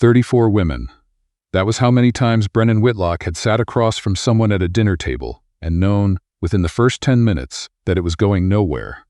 34 women. That was how many times Brennan Whitlock had sat across from someone at a dinner table and known, within the first 10 minutes, that it was going nowhere.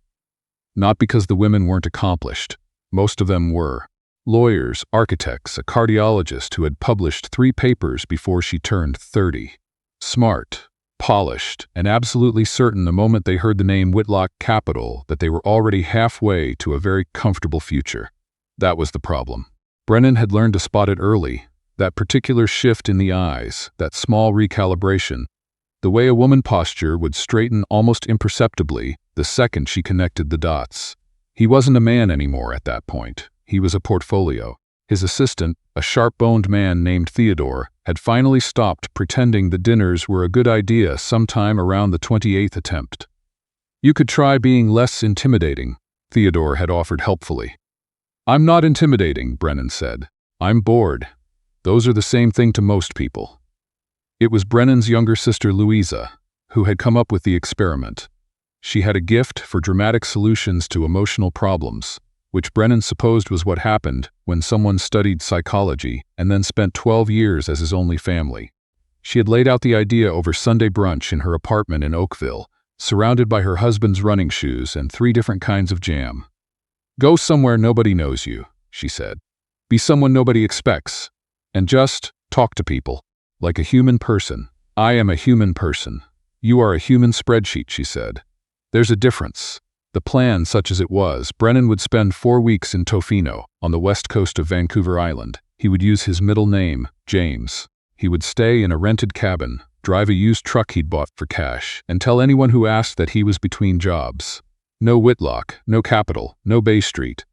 Not because the women weren't accomplished. Most of them were. Lawyers, architects, a cardiologist who had published 3 papers before she turned 30. Smart, polished, and absolutely certain the moment they heard the name Whitlock Capital that they were already halfway to a very comfortable future. That was the problem. Brennan had learned to spot it early, that particular shift in the eyes, that small recalibration, the way a woman posture would straighten almost imperceptibly the second she connected the dots. He wasn't a man anymore at that point. He was a portfolio. His assistant, a sharp-boned man named Theodore, had finally stopped pretending the dinners were a good idea sometime around the 28th attempt. "You could try being less intimidating," Theodore had offered helpfully. "I'm not intimidating," Brennan said. "I'm bored. Those are the same thing to most people." It was Brennan's younger sister Louisa who had come up with the experiment. She had a gift for dramatic solutions to emotional problems, which Brennan supposed was what happened when someone studied psychology and then spent 12 years as his only family. She had laid out the idea over Sunday brunch in her apartment in Oakville, surrounded by her husband's running shoes and 3 different kinds of jam. "Go somewhere nobody knows you," she said. "Be someone nobody expects. And just talk to people. Like a human person. I am a human person. You are a human spreadsheet," she said. "There's a difference." The plan, such as it was, Brennan would spend 4 weeks in Tofino, on the west coast of Vancouver Island. He would use his middle name, James. He would stay in a rented cabin, drive a used truck he'd bought for cash, and tell anyone who asked that he was between jobs. No Whitlock, no Capital, no Bay Street.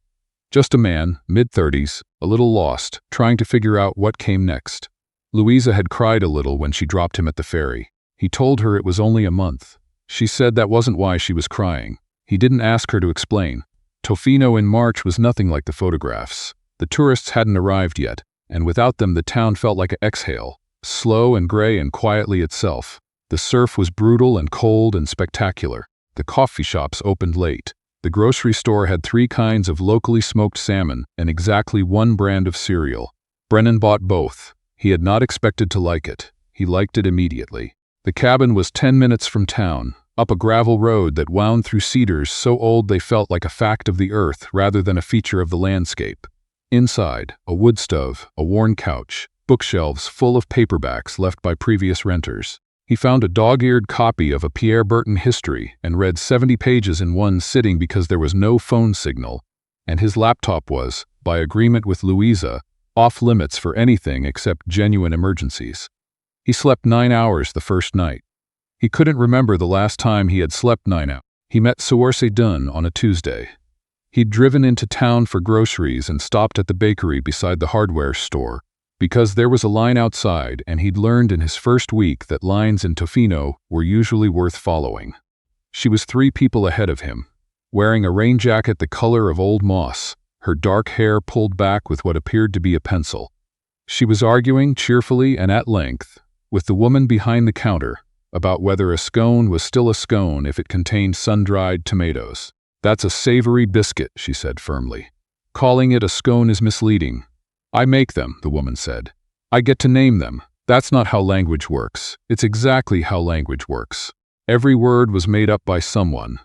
Just a man, mid-30s, a little lost, trying to figure out what came next. Louisa had cried a little when she dropped him at the ferry. He told her it was only a month. She said that wasn't why she was crying. He didn't ask her to explain. Tofino in March was nothing like the photographs. The tourists hadn't arrived yet, and without them the town felt like an exhale, slow and gray and quietly itself. The surf was brutal and cold and spectacular. The coffee shops opened late. The grocery store had 3 kinds of locally smoked salmon and exactly 1 brand of cereal. Brennan bought both. He had not expected to like it. He liked it immediately. The cabin was 10 minutes from town, up a gravel road that wound through cedars so old they felt like a fact of the earth rather than a feature of the landscape. Inside, a wood stove, a worn couch, bookshelves full of paperbacks left by previous renters. He found a dog-eared copy of a Pierre Berton history and read 70 pages in one sitting because there was no phone signal, and his laptop was, by agreement with Louisa, off limits for anything except genuine emergencies. He slept 9 hours the first night. He couldn't remember the last time he had slept 9 hours. He met Saoirse on a Tuesday. He'd driven into town for groceries and stopped at the bakery beside the hardware store, because there was a line outside and he'd learned in his first week that lines in Tofino were usually worth following. She was 3 people ahead of him, wearing a rain jacket the color of old moss, her dark hair pulled back with what appeared to be a pencil. She was arguing cheerfully and at length with the woman behind the counter about whether a scone was still a scone if it contained sun-dried tomatoes. "That's a savory biscuit," she said firmly. "Calling it a scone is misleading." "I make them," the woman said. "I get to name them. That's not how language works. It's exactly how language works. Every word was made up by someone."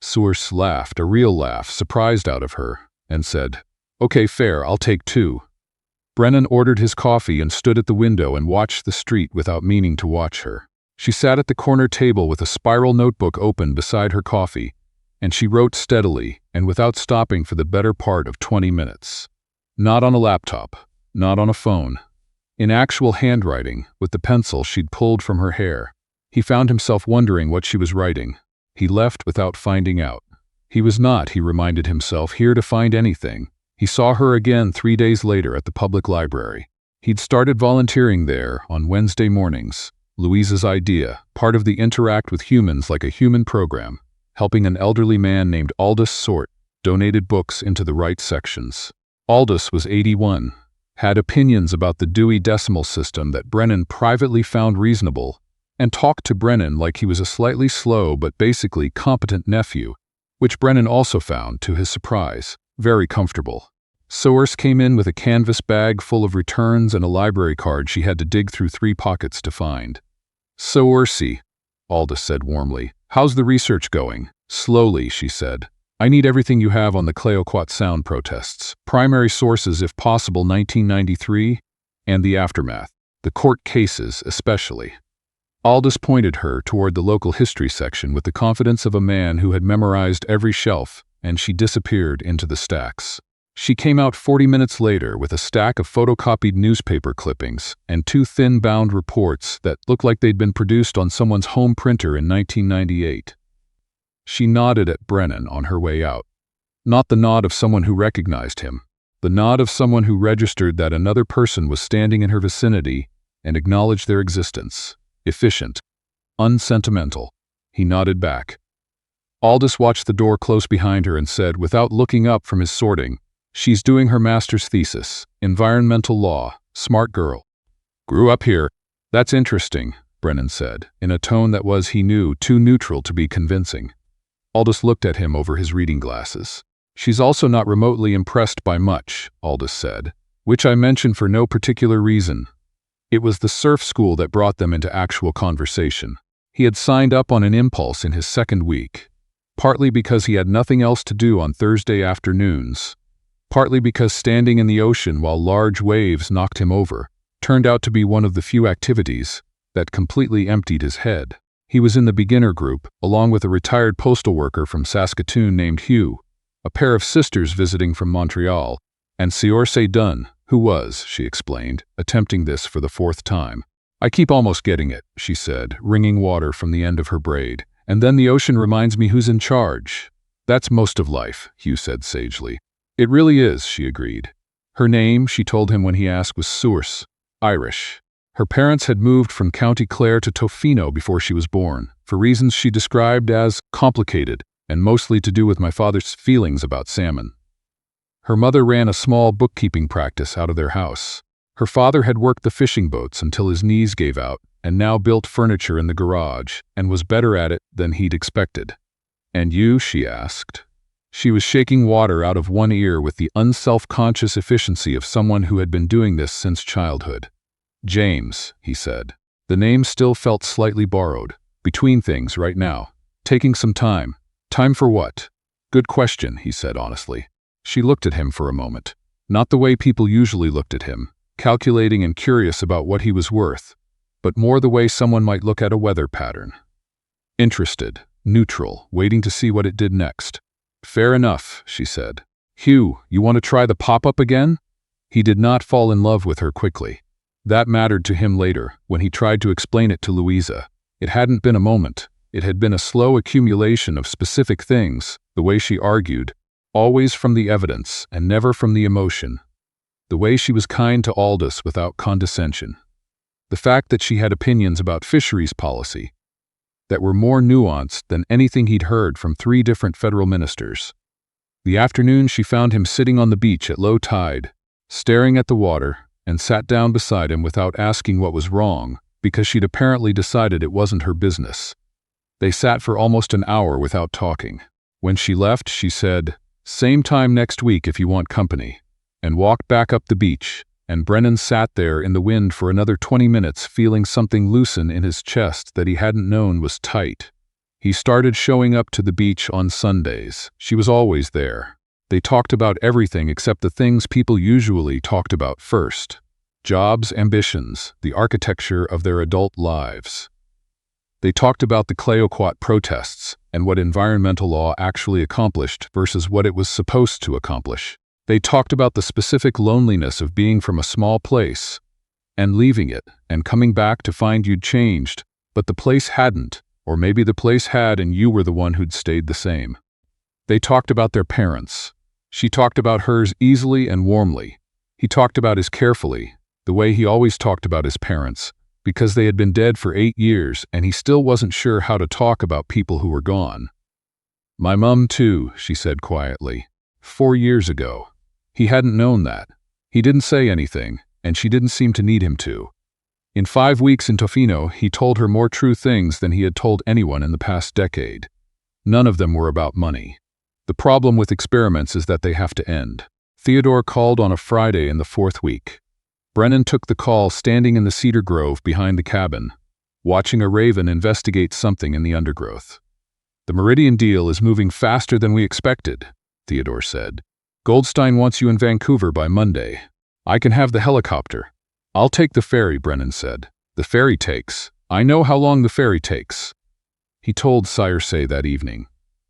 Saoirse laughed, a real laugh, surprised out of her, and said, "Okay, fair, I'll take 2. Brennan ordered his coffee and stood at the window and watched the street without meaning to watch her. She sat at the corner table with a spiral notebook open beside her coffee, and she wrote steadily and without stopping for the better part of 20 minutes. Not on a laptop, not on a phone. In actual handwriting, with the pencil she'd pulled from her hair. He found himself wondering what she was writing. He left without finding out. He was not, he reminded himself, here to find anything. He saw her again 3 days later at the public library. He'd started volunteering there on Wednesday mornings. Louisa's idea, part of the Interact with Humans Like a Human program, helping an elderly man named Aldous sort donated books into the right sections. Aldous was 81, had opinions about the Dewey Decimal System that Brennan privately found reasonable, and talked to Brennan like he was a slightly slow but basically competent nephew, which Brennan also found, to his surprise, very comfortable. Saoirse came in with a canvas bag full of returns and a library card she had to dig through 3 pockets to find. "Saoirse," Aldous said warmly, "how's the research going?" "Slowly," she said. "I need everything you have on the Clayoquot Sound protests. Primary sources, if possible, 1993, and the aftermath. The court cases, especially." Aldous pointed her toward the local history section with the confidence of a man who had memorized every shelf, and she disappeared into the stacks. She came out 40 minutes later with a stack of photocopied newspaper clippings and 2 thin-bound reports that looked like they'd been produced on someone's home printer in 1998. She nodded at Brennan on her way out. Not the nod of someone who recognized him. The nod of someone who registered that another person was standing in her vicinity and acknowledged their existence. Efficient. Unsentimental. He nodded back. Aldous watched the door close behind her and said, without looking up from his sorting, "She's doing her master's thesis. Environmental law. Smart girl. Grew up here." "That's interesting," Brennan said, in a tone that was, he knew, too neutral to be convincing. Aldous looked at him over his reading glasses. "She's also not remotely impressed by much," Aldous said, "which I mention for no particular reason." It was the surf school that brought them into actual conversation. He had signed up on an impulse in his second week, partly because he had nothing else to do on Thursday afternoons, partly because standing in the ocean while large waves knocked him over turned out to be one of the few activities that completely emptied his head. He was in the beginner group, along with a retired postal worker from Saskatoon named Hugh, a pair of sisters visiting from Montreal, and Saoirse Dunn, who was, she explained, attempting this for the 4th time. "I keep almost getting it," she said, wringing water from the end of her braid. "And then the ocean reminds me who's in charge." "That's most of life," Hugh said sagely. "It really is," she agreed. Her name, she told him when he asked, was Saoirse, Irish. Her parents had moved from County Clare to Tofino before she was born, for reasons she described as complicated and mostly to do with my father's feelings about salmon. Her mother ran a small bookkeeping practice out of their house. Her father had worked the fishing boats until his knees gave out and now built furniture in the garage and was better at it than he'd expected. "And you?" she asked. She was shaking water out of one ear with the unself-conscious efficiency of someone who had been doing this since childhood. "James," he said. The name still felt slightly borrowed. "Between things right now. Taking some time." "Time for what?" "Good question," he said honestly. She looked at him for a moment. Not the way people usually looked at him, calculating and curious about what he was worth, but more the way someone might look at a weather pattern. Interested, neutral, waiting to see what it did next. "Fair enough," she said. "Hugh, you want to try the pop-up again?" He did not fall in love with her quickly. That mattered to him later, when he tried to explain it to Louisa. It hadn't been a moment. It had been a slow accumulation of specific things, the way she argued, always from the evidence and never from the emotion. The way she was kind to Aldous without condescension. The fact that she had opinions about fisheries policy that were more nuanced than anything he'd heard from 3 different federal ministers. The afternoon she found him sitting on the beach at low tide, staring at the water, and sat down beside him without asking what was wrong, because she'd apparently decided it wasn't her business. They sat for almost an hour without talking. When she left, she said, "Same time next week if you want company," and walked back up the beach, and Brennan sat there in the wind for another 20 minutes feeling something loosen in his chest that he hadn't known was tight. He started showing up to the beach on Sundays. She was always there. They talked about everything except the things people usually talked about first. Jobs, ambitions, the architecture of their adult lives. They talked about the Clayoquot protests and what environmental law actually accomplished versus what it was supposed to accomplish. They talked about the specific loneliness of being from a small place and leaving it and coming back to find you'd changed, but the place hadn't, or maybe the place had and you were the one who'd stayed the same. They talked about their parents. She talked about hers easily and warmly. He talked about his carefully, the way he always talked about his parents, because they had been dead for 8 years and he still wasn't sure how to talk about people who were gone. "My mum too," she said quietly. 4 years ago. He hadn't known that. He didn't say anything, and she didn't seem to need him to. In 5 weeks in Tofino, he told her more true things than he had told anyone in the past decade. None of them were about money. The problem with experiments is that they have to end. Theodore called on a Friday in the 4th week. Brennan took the call standing in the cedar grove behind the cabin, watching a raven investigate something in the undergrowth. "The Meridian deal is moving faster than we expected," Theodore said. "Goldstein wants you in Vancouver by Monday. I can have the helicopter." "I'll take the ferry," Brennan said. "The ferry takes. I know how long the ferry takes." He told Saoirse that evening.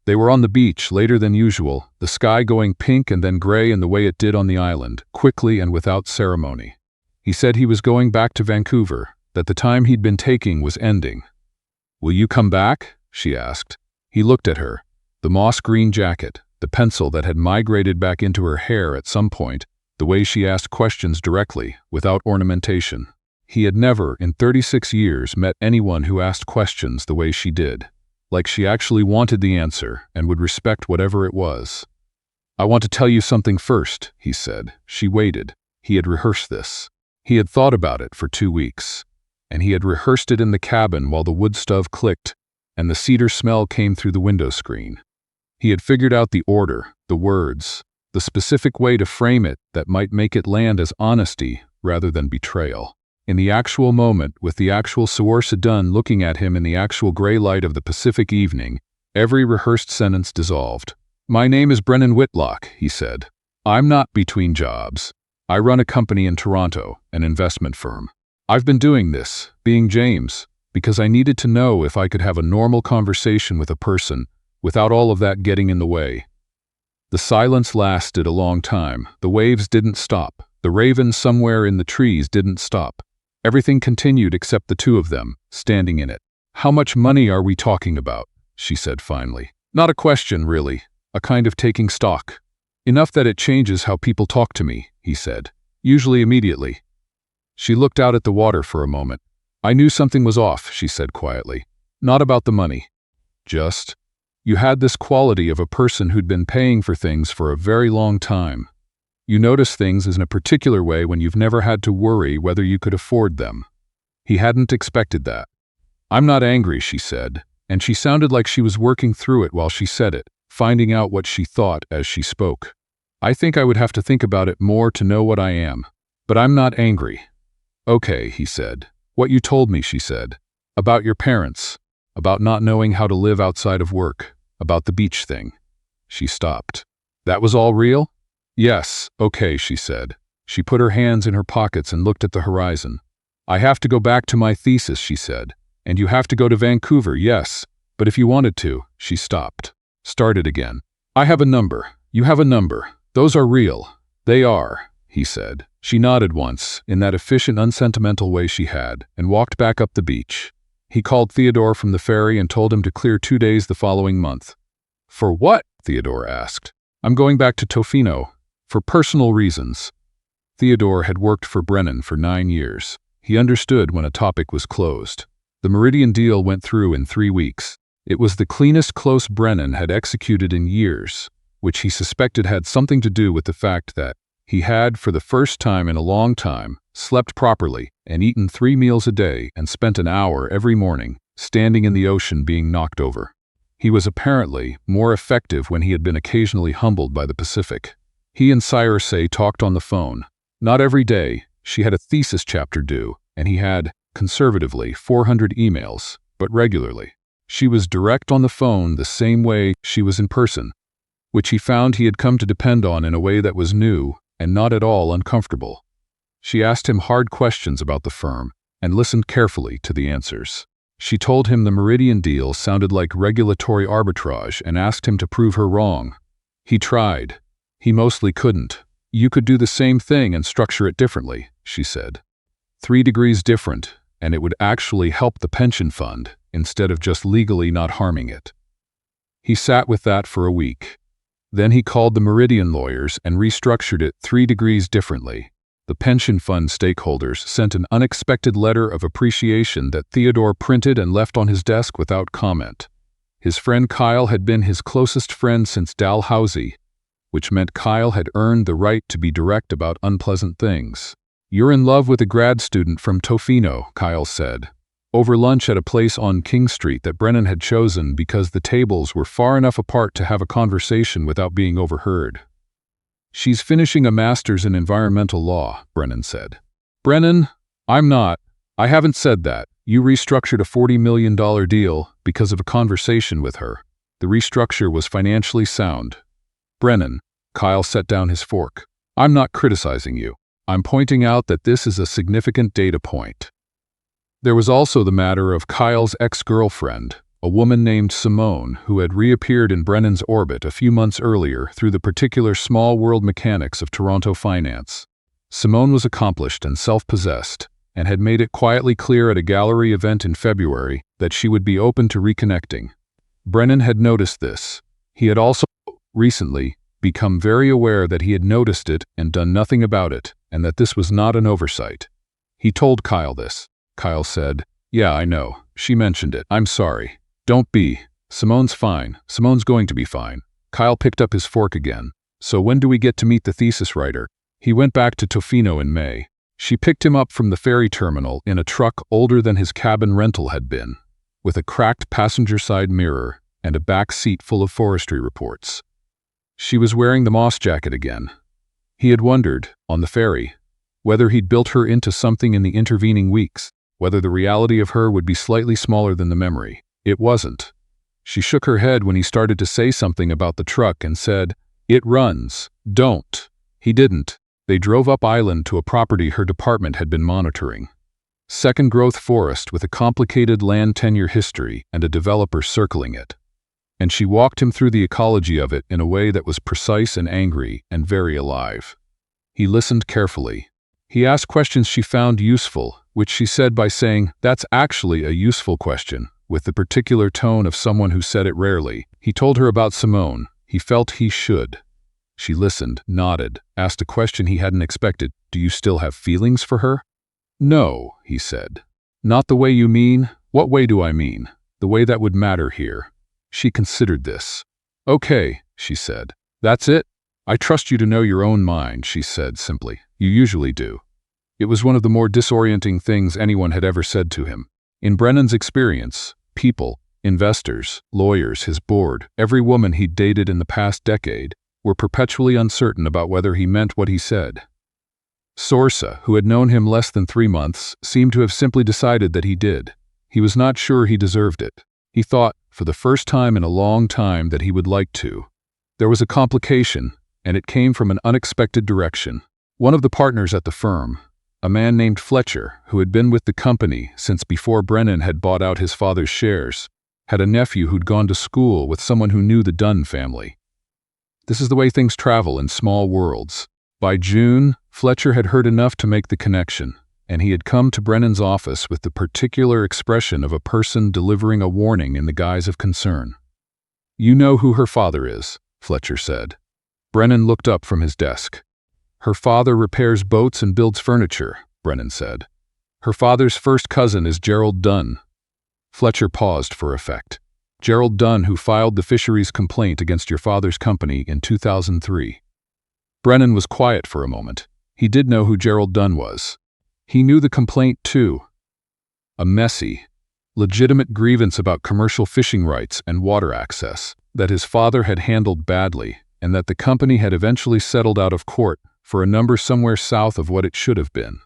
They were on the beach later than usual, the sky going pink and then gray in the way it did on the island, quickly and without ceremony. He said he was going back to Vancouver, that the time he'd been taking was ending. "Will you come back?" she asked. He looked at her. The moss-green jacket, the pencil that had migrated back into her hair at some point, the way she asked questions directly, without ornamentation. He had never, in 36 years, met anyone who asked questions the way she did, like she actually wanted the answer and would respect whatever it was. "I want to tell you something first," he said. She waited. He had rehearsed this. He had thought about it for 2 weeks, and he had rehearsed it in the cabin while the wood stove clicked and the cedar smell came through the window screen. He had figured out the order, the words, the specific way to frame it that might make it land as honesty rather than betrayal. In the actual moment, with the actual Saoirse Dunn looking at him in the actual gray light of the Pacific evening, every rehearsed sentence dissolved. "My name is Brennan Whitlock," he said. "I'm not between jobs. I run a company in Toronto, an investment firm. I've been doing this, being James, because I needed to know if I could have a normal conversation with a person without all of that getting in the way." The silence lasted a long time. The waves didn't stop. The raven somewhere in the trees didn't stop. Everything continued except the two of them, standing in it. "How much money are we talking about?" she said finally. "Not a question, really. A kind of taking stock. Enough that it changes how people talk to me," he said. "Usually immediately." She looked out at the water for a moment. "I knew something was off," she said quietly. "Not about the money. Just, you had this quality of a person who'd been paying for things for a very long time. You notice things in a particular way when you've never had to worry whether you could afford them." He hadn't expected that. "I'm not angry," she said, and she sounded like she was working through it while she said it, finding out what she thought as she spoke. "I think I would have to think about it more to know what I am. But I'm not angry." "Okay," he said. "What you told me," she said. "About your parents. About not knowing how to live outside of work. About the beach thing." She stopped. "That was all real?" "Yes, okay," she said. She put her hands in her pockets and looked at the horizon. "I have to go back to my thesis," she said. "And you have to go to Vancouver, yes. But if you wanted to," she stopped. Started again. "I have a number. You have a number. Those are real." "They are," he said. She nodded once, in that efficient, unsentimental way she had, and walked back up the beach. He called Theodore from the ferry and told him to clear 2 days the following month. "For what?" Theodore asked. "I'm going back to Tofino. For personal reasons." Theodore had worked for Brennan for 9 years. He understood when a topic was closed. The Meridian deal went through in 3 weeks. It was the cleanest close Brennan had executed in years, which he suspected had something to do with the fact that he had, for the first time in a long time, slept properly and eaten 3 meals a day and spent an hour every morning standing in the ocean being knocked over. He was apparently more effective when he had been occasionally humbled by the Pacific. He and Saoirse talked on the phone. Not every day. She had a thesis chapter due, and he had, conservatively, 400 emails, but regularly. She was direct on the phone the same way she was in person, which he found he had come to depend on in a way that was new and not at all uncomfortable. She asked him hard questions about the firm and listened carefully to the answers. She told him the Meridian deal sounded like regulatory arbitrage and asked him to prove her wrong. He tried. He mostly couldn't. "You could do the same thing and structure it differently," she said. 3 degrees different, and it would actually help the pension fund instead of just legally not harming it. He sat with that for a week. Then he called the Meridian lawyers and restructured it 3 degrees differently. The pension fund stakeholders sent an unexpected letter of appreciation that Theodore printed and left on his desk without comment. His friend Kyle had been his closest friend since Dalhousie, which meant Kyle had earned the right to be direct about unpleasant things. "You're in love with a grad student from Tofino," Kyle said, over lunch at a place on King Street that Brennan had chosen because the tables were far enough apart to have a conversation without being overheard. She's finishing a master's in environmental law, Brennan said. Brennan, I haven't said that. You restructured a $40 million deal because of a conversation with her. The restructure was financially sound. Brennan, Kyle set down his fork. I'm not criticizing you. I'm pointing out that this is a significant data point. There was also the matter of Kyle's ex-girlfriend, a woman named Simone, who had reappeared in Brennan's orbit a few months earlier through the particular small world mechanics of Toronto finance. Simone was accomplished and self-possessed, and had made it quietly clear at a gallery event in February that she would be open to reconnecting. Brennan had noticed this. He had also, recently, become very aware that he had noticed it and done nothing about it, and that this was not an oversight. He told Kyle this. Kyle said, "Yeah, I know. She mentioned it. I'm sorry. Don't be. Simone's fine. Simone's going to be fine." Kyle picked up his fork again. "So when do we get to meet the thesis writer?" He went back to Tofino in May. She picked him up from the ferry terminal in a truck older than his cabin rental had been, with a cracked passenger side mirror and a back seat full of forestry reports. She was wearing the moss jacket again. He had wondered, on the ferry, whether he'd built her into something in the intervening weeks, whether the reality of her would be slightly smaller than the memory. It wasn't. She shook her head when he started to say something about the truck and said, "It runs. Don't." He didn't. They drove up island to a property her department had been monitoring. Second growth forest with a complicated land tenure history and a developer circling it. And she walked him through the ecology of it in a way that was precise and angry and very alive. He listened carefully. He asked questions she found useful, which she said by saying, "That's actually a useful question," with the particular tone of someone who said it rarely. He told her about Simone. He felt he should. She listened, nodded, asked a question he hadn't expected. "Do you still have feelings for her?" "No," he said. "Not the way you mean." "What way do I mean?" "The way that would matter here." She considered this. "Okay," she said. "That's it?" "I trust you to know your own mind," she said simply. "You usually do." It was one of the more disorienting things anyone had ever said to him. In Brennan's experience, people, investors, lawyers, his board, every woman he'd dated in the past decade, were perpetually uncertain about whether he meant what he said. Saoirse, who had known him less than 3 months, seemed to have simply decided that he did. He was not sure he deserved it. He thought, for the first time in a long time, that he would like to. There was a complication, and it came from an unexpected direction. One of the partners at the firm, a man named Fletcher, who had been with the company since before Brennan had bought out his father's shares, had a nephew who'd gone to school with someone who knew the Dunn family. This is the way things travel in small worlds. By June, Fletcher had heard enough to make the connection, and he had come to Brennan's office with the particular expression of a person delivering a warning in the guise of concern. "You know who her father is," Fletcher said. Brennan looked up from his desk. "Her father repairs boats and builds furniture," Brennan said. "Her father's first cousin is Gerald Dunn." Fletcher paused for effect. "Gerald Dunn, who filed the fisheries complaint against your father's company in 2003. Brennan was quiet for a moment. He did know who Gerald Dunn was. He knew the complaint too. A messy, legitimate grievance about commercial fishing rights and water access that his father had handled badly, and that the company had eventually settled out of court for a number somewhere south of what it should have been.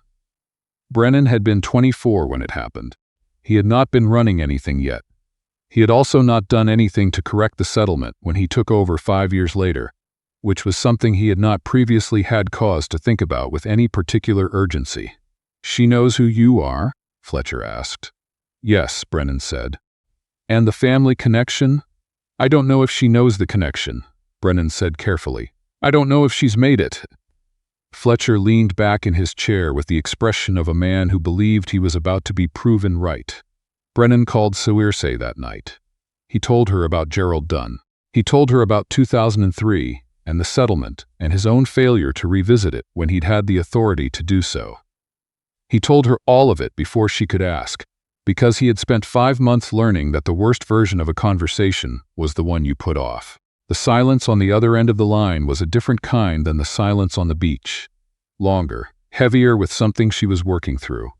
Brennan had been 24 when it happened. He had not been running anything yet. He had also not done anything to correct the settlement when he took over 5 years later, which was something he had not previously had cause to think about with any particular urgency. "She knows who you are?" Fletcher asked. "Yes," Brennan said. "And the family connection?" "I don't know if she knows the connection," Brennan said carefully. "I don't know if she's made it." Fletcher leaned back in his chair with the expression of a man who believed he was about to be proven right. Brennan called Saoirse that night. He told her about Gerald Dunn. He told her about 2003 and the settlement and his own failure to revisit it when he'd had the authority to do so. He told her all of it before she could ask, because he had spent 5 months learning that the worst version of a conversation was the one you put off. The silence on the other end of the line was a different kind than the silence on the beach. Longer, heavier with something she was working through.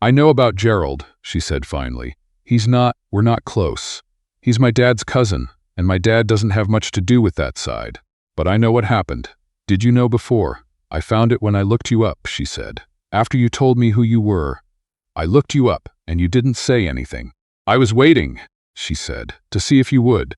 "I know about Gerald," she said finally. We're not close. He's my dad's cousin, and my dad doesn't have much to do with that side. But I know what happened. Did you know before? I found it when I looked you up, she said. After you told me who you were, I looked you up, and you didn't say anything. I was waiting, she said, to see if you would.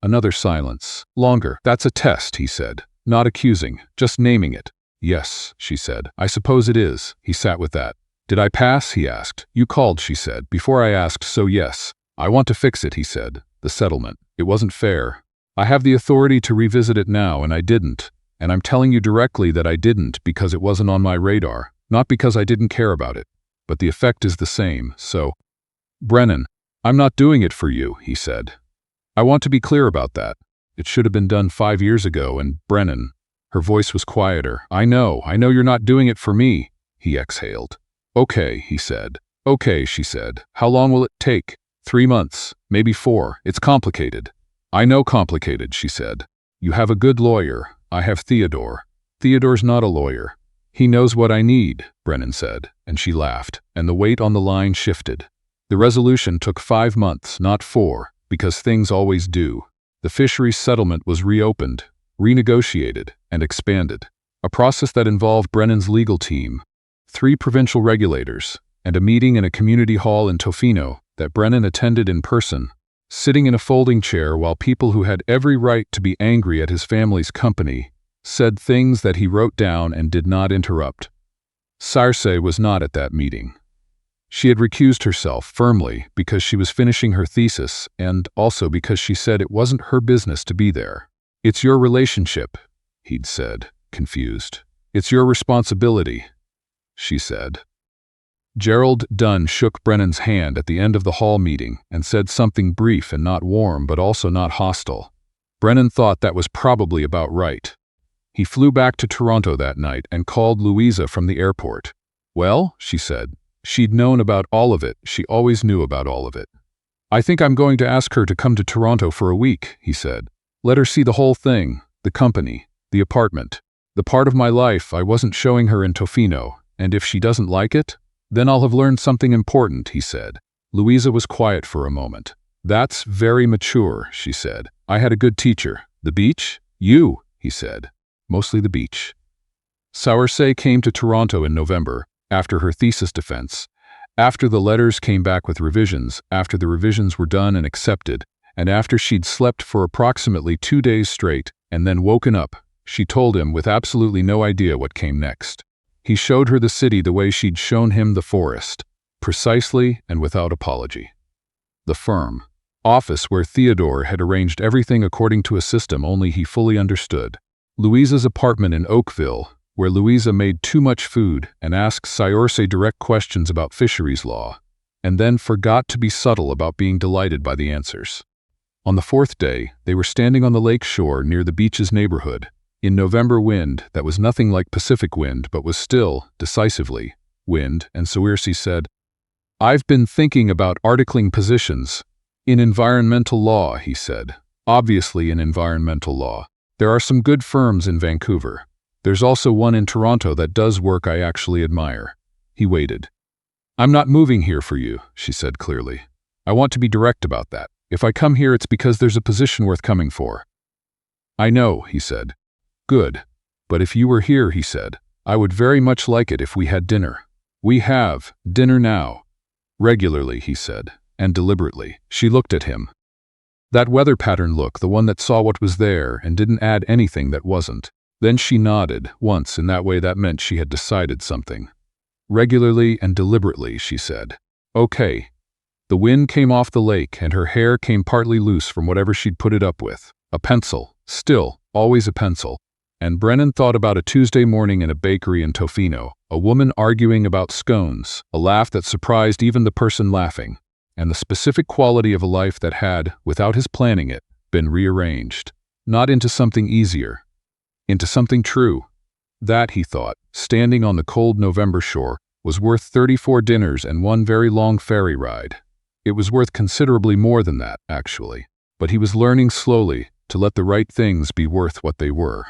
Another silence. Longer. That's a test, he said. Not accusing, just naming it. Yes, she said. I suppose it is. He sat with that. Did I pass? He asked. You called, she said, before I asked, so yes. I want to fix it, he said. The settlement. It wasn't fair. I have the authority to revisit it now, and I didn't. And I'm telling you directly that I didn't because it wasn't on my radar, not because I didn't care about it. But the effect is the same, so… Brennan, I'm not doing it for you, he said. I want to be clear about that. It should have been done 5 years ago, and Brennan… Her voice was quieter. I know you're not doing it for me, he exhaled. Okay, he said. Okay, she said. How long will it take? 3 months, maybe 4. It's complicated. I know complicated, she said. You have a good lawyer. I have Theodore. Theodore's not a lawyer. He knows what I need, Brennan said, and she laughed, and the weight on the line shifted. The resolution took 5 months, not 4, because things always do. The fisheries settlement was reopened, renegotiated, and expanded. A process that involved Brennan's legal team, 3 provincial regulators, and a meeting in a community hall in Tofino that Brennan attended in person, sitting in a folding chair while people who had every right to be angry at his family's company said things that he wrote down and did not interrupt. Saoirse was not at that meeting. She had recused herself firmly because she was finishing her thesis and also because she said it wasn't her business to be there. It's your relationship, he'd said, confused. It's your responsibility, she said. Gerald Dunn shook Brennan's hand at the end of the hall meeting and said something brief and not warm but also not hostile. Brennan thought that was probably about right. He flew back to Toronto that night and called Louisa from the airport. Well, she said. She'd known about all of it. She always knew about all of it. I think I'm going to ask her to come to Toronto for a week, he said. Let her see the whole thing, the company, the apartment, the part of my life I wasn't showing her in Tofino, and if she doesn't like it, then I'll have learned something important, he said. Louisa was quiet for a moment. That's very mature, she said. I had a good teacher. The beach? You, he said. Mostly the beach. Saoirse came to Toronto in November, after her thesis defense, after the letters came back with revisions, after the revisions were done and accepted, and after she'd slept for approximately 2 days straight and then woken up. She told him with absolutely no idea what came next. He showed her the city the way she'd shown him the forest, precisely and without apology. The firm, office where Theodore had arranged everything according to a system only he fully understood. Louisa's apartment in Oakville, where Louisa made too much food and asked Saoirse direct questions about fisheries law, and then forgot to be subtle about being delighted by the answers. On the 4th day, they were standing on the lake shore near the beach's neighborhood, in November wind that was nothing like Pacific wind but was still, decisively, wind, and Saoirse said, I've been thinking about articling positions. In environmental law, he said. Obviously in environmental law. There are some good firms in Vancouver. There's also one in Toronto that does work I actually admire. He waited. I'm not moving here for you, she said clearly. I want to be direct about that. If I come here, it's because there's a position worth coming for. I know, he said. Good. But if you were here, he said, I would very much like it if we had dinner. We have dinner now. Regularly, he said, and deliberately. She looked at him. That weather pattern look, the one that saw what was there and didn't add anything that wasn't. Then she nodded, once in that way that meant she had decided something. Regularly and deliberately, she said. Okay. The wind came off the lake and her hair came partly loose from whatever she'd put it up with. A pencil. Still, always a pencil. And Brennan thought about a Tuesday morning in a bakery in Tofino, a woman arguing about scones, a laugh that surprised even the person laughing, and the specific quality of a life that had, without his planning it, been rearranged. Not into something easier. Into something true. That, he thought, standing on the cold November shore, was worth 34 dinners and 1 very long ferry ride. It was worth considerably more than that, actually. But he was learning slowly to let the right things be worth what they were.